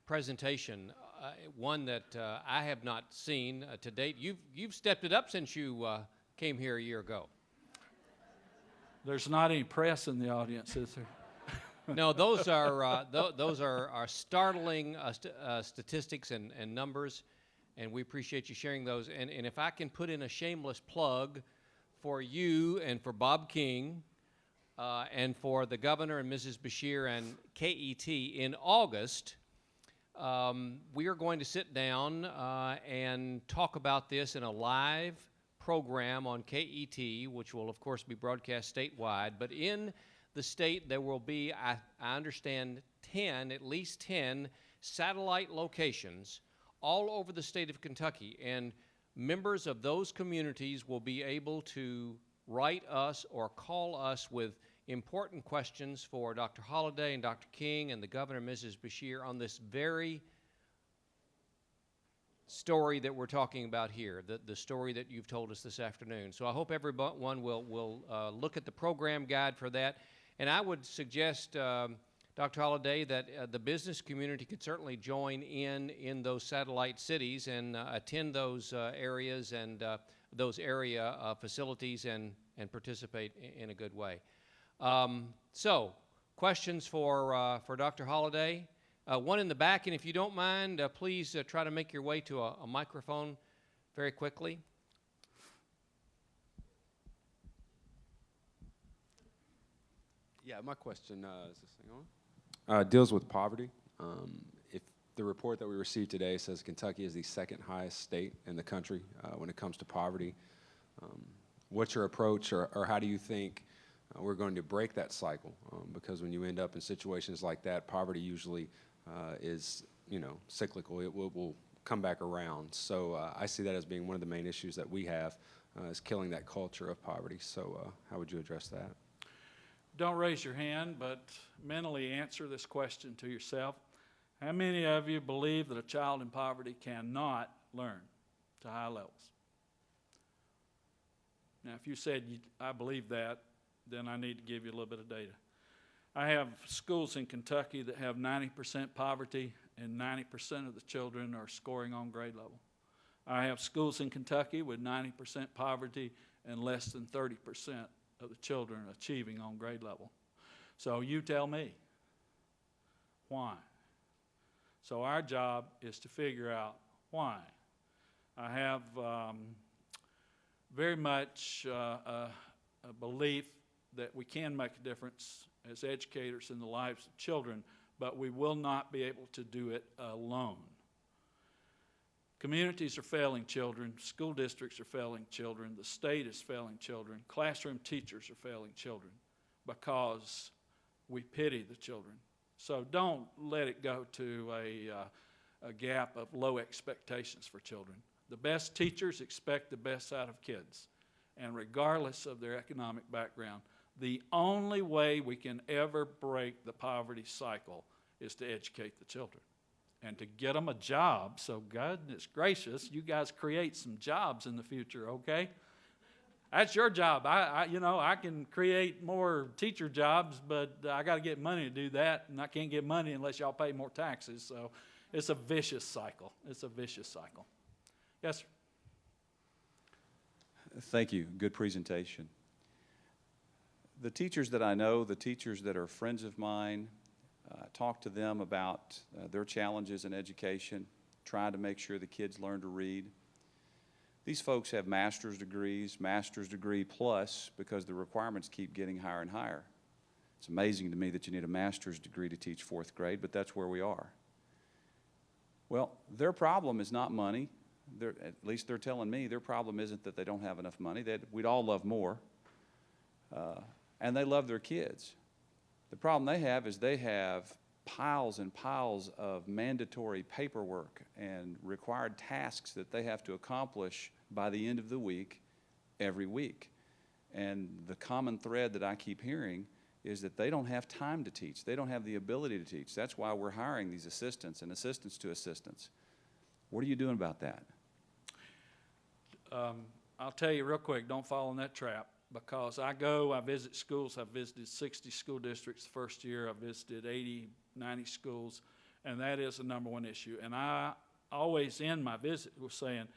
presentation, one that I have not seen to date. You've stepped it up since you came here a year ago. There's not any press in the audience, is there? No, those are startling statistics and numbers, and we appreciate you sharing those. And if I can put in a shameless plug for you and for Bob King and for the governor and Mrs. Beshear and KET in August, we are going to sit down and talk about this in a live program on KET, which will, of course, be broadcast statewide. But in the state, there will be, I understand, at least 10 satellite locations all over the state of Kentucky. And members of those communities will be able to write us or call us with important questions for Dr. Holliday and Dr. King and the governor, Mrs. Beshear, on this very story that we're talking about here, the story that you've told us this afternoon. So I hope everyone will look at the program guide for that. And I would suggest, Dr. Holliday, that the business community could certainly join in those satellite cities and attend those areas and those area facilities and participate in a good way. So, questions for Dr. Holliday? One in the back, and if you don't mind, please try to make your way to a microphone very quickly. Yeah, my question is this thing on? Deals with poverty. If the report that we received today says Kentucky is the second highest state in the country when it comes to poverty, what's your approach, or how do you think we're going to break that cycle? Because when you end up in situations like that, poverty usually is, cyclical. It will come back around. So I see that as being one of the main issues that we have, is killing that culture of poverty. So how would you address that? Don't raise your hand, but mentally answer this question to yourself. How many of you believe that a child in poverty cannot learn to high levels? Now, if you said, I believe that, then I need to give you a little bit of data. I have schools in Kentucky that have 90% poverty, and 90% of the children are scoring on grade level. I have schools in Kentucky with 90% poverty and less than 30% of the children achieving on grade level. So you tell me, why? So our job is to figure out why. I have very much a belief that we can make a difference as educators in the lives of children, but we will not be able to do it alone. Communities are failing children, school districts are failing children, the state is failing children, classroom teachers are failing children because we pity the children. So don't let it go to a gap of low expectations for children. The best teachers expect the best out of kids, and regardless of their economic background, the only way we can ever break the poverty cycle is to educate the children and to get them a job. So goodness gracious, you guys create some jobs in the future, okay? That's your job. I can create more teacher jobs, but I got to get money to do that, and I can't get money unless y'all pay more taxes. So it's a vicious cycle. It's a vicious cycle. Yes, sir. Thank you. Good presentation. The teachers that I know, the teachers that are friends of mine, talk to them about their challenges in education, trying to make sure the kids learn to read. These folks have master's degrees, master's degree plus, because the requirements keep getting higher and higher. It's amazing to me that you need a master's degree to teach fourth grade, but that's where we are. Well, their problem is not money. At least they're telling me their problem isn't that they don't have enough money. We'd all love more. And they love their kids. The problem they have is they have piles and piles of mandatory paperwork and required tasks that they have to accomplish by the end of the week, every week. And the common thread that I keep hearing is that they don't have time to teach. They don't have the ability to teach. That's why we're hiring these assistants and assistants to assistants. What are you doing about that? I'll tell you real quick, don't fall in that trap. Because I visit schools. I visited 60 school districts the first year. I visited 80, 90 schools. And that is the number one issue. And I always end my visit with saying,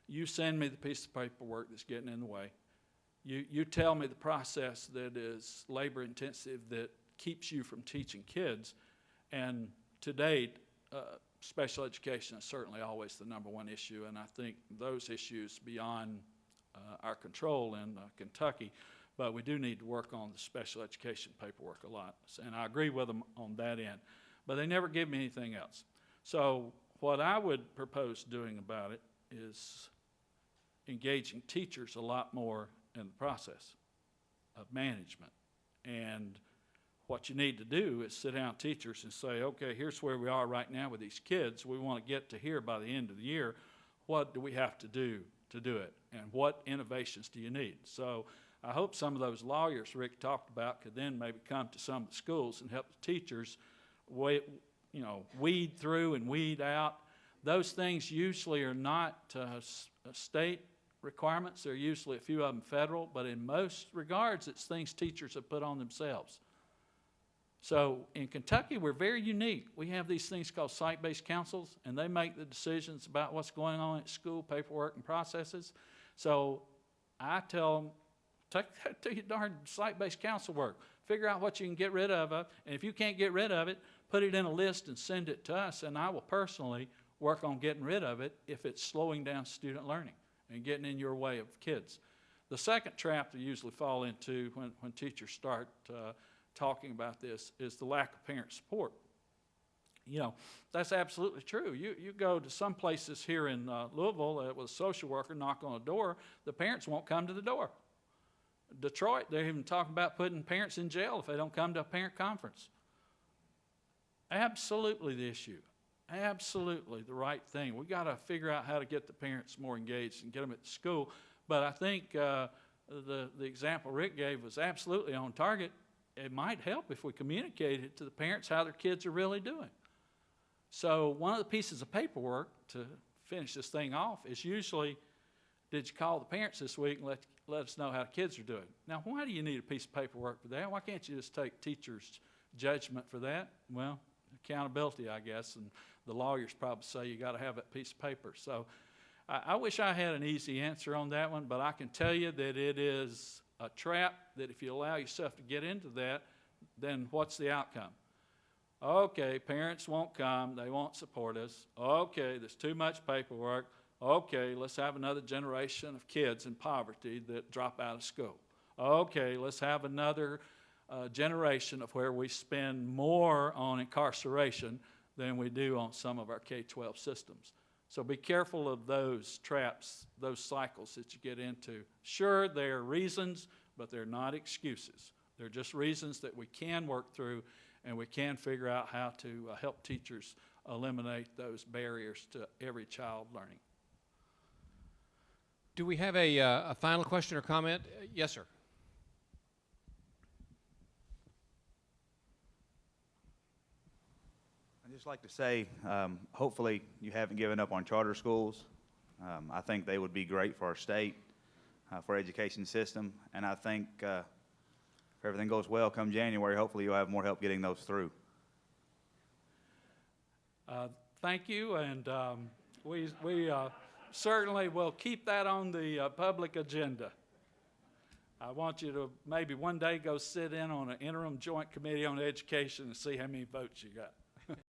you send me the piece of paperwork that's getting in the way. You tell me the process that is labor intensive that keeps you from teaching kids. And to date, special education is certainly always the number one issue. And I think those issues beyond our control in Kentucky, but we do need to work on the special education paperwork a lot. And I agree with them on that end. But they never give me anything else. So what I would propose doing about it is engaging teachers a lot more in the process of management. And what you need to do is sit down with teachers and say, okay, here's where we are right now with these kids. We want to get to here by the end of the year. What do we have to do it? And what innovations do you need? So I hope some of those lawyers Rick talked about could then maybe come to some of the schools and help the teachers weed through and weed out. Those things usually are not state requirements. They're usually a few of them federal, but in most regards, it's things teachers have put on themselves. So in Kentucky, we're very unique. We have these things called site-based councils, and they make the decisions about what's going on at school, paperwork, and processes. So I tell them, take that to your darn site-based council work. Figure out what you can get rid of, and if you can't get rid of it, put it in a list and send it to us, and I will personally work on getting rid of it if it's slowing down student learning and getting in your way of kids. The second trap they usually fall into when teachers start talking about this is the lack of parent support. You know, that's absolutely true. You go to some places here in Louisville with a social worker, knock on a door, the parents won't come to the door. Detroit, they're even talking about putting parents in jail if they don't come to a parent conference. Absolutely the issue. Absolutely the right thing. We've got to figure out how to get the parents more engaged and get them at the school. But I think the example Rick gave was absolutely on target. It might help if we communicated to the parents how their kids are really doing. So one of the pieces of paperwork to finish this thing off is usually, did you call the parents this week and let us know how the kids are doing? Now, why do you need a piece of paperwork for that? Why can't you just take teachers' judgment for that? Well, accountability, I guess, and the lawyers probably say you got to have that piece of paper. So I wish I had an easy answer on that one, but I can tell you that it is a trap that if you allow yourself to get into that, then what's the outcome? Okay, parents won't come, they won't support us. Okay, there's too much paperwork. Okay, let's have another generation of kids in poverty that drop out of school. Okay, let's have another generation of where we spend more on incarceration than we do on some of our K-12 systems. So be careful of those traps, those cycles that you get into. Sure, they're reasons, but they're not excuses. They're just reasons that we can work through, and we can figure out how to help teachers eliminate those barriers to every child learning. Do we have a final question or comment? Yes, sir. I'd just like to say, hopefully you haven't given up on charter schools. I think they would be great for our state, for our education system, and I think if everything goes well come January, hopefully you'll have more help getting those through. Thank you, and we certainly will keep that on the public agenda. I want you to maybe one day go sit in on an interim joint committee on education and see how many votes you got.